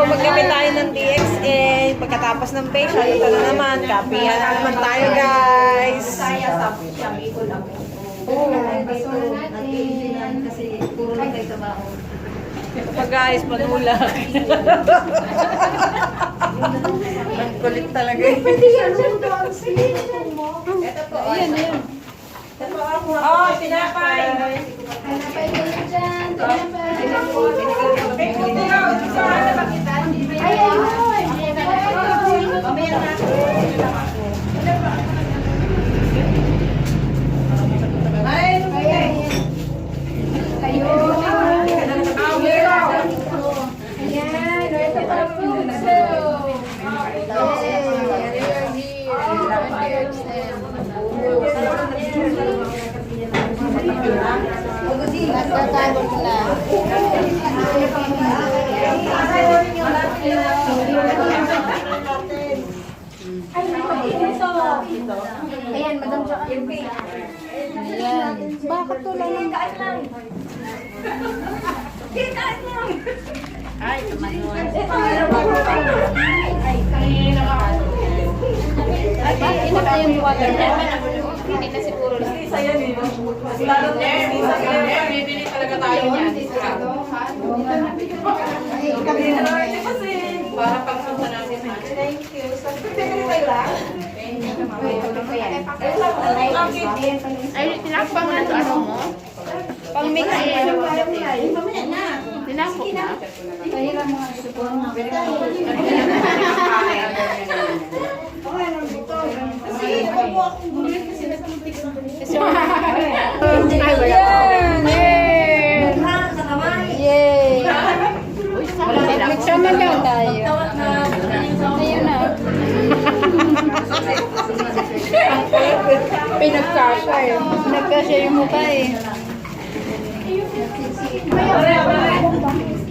magkapit tayo ng DXA. Pagkatapos ng facial, ito na naman. Kapihan na naman tayo, guys. Ito pa, guys, panulak. Ang kulit talaga. Ayan, ayan. Oh, tinapay. Tinapay kayo dyan. Tinapay. Ay, nagtatawag na. Ayan, Madam Jaka. Ayan. Bakit to lang? Ay, kamanuan. Ay, ina pa yung water. Hindi na siguro. Isa yan eh. Lalo na bibili talaga tayo niyan. Para pagpunta natin. Thank you. Bibili kayo lang? Ay, tinakpa mo na ito, ano mo? Pang-mix yan. Tinakpa na? Pahiram mo nga ito po. Yay! Nagsama lang tayo. Ayun na. Pinagkasya eh. Nagkasya yung mukha eh.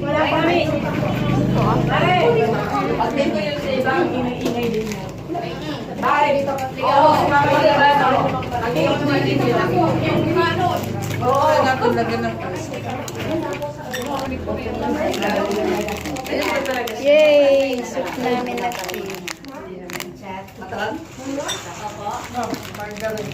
Wala kami. Pagdating ko yun sa ibang ingay-ingay din mo. Bye! Oo, oo, natulagan ng puso. Yay! Soup namin na tea. Matalan? Margarin.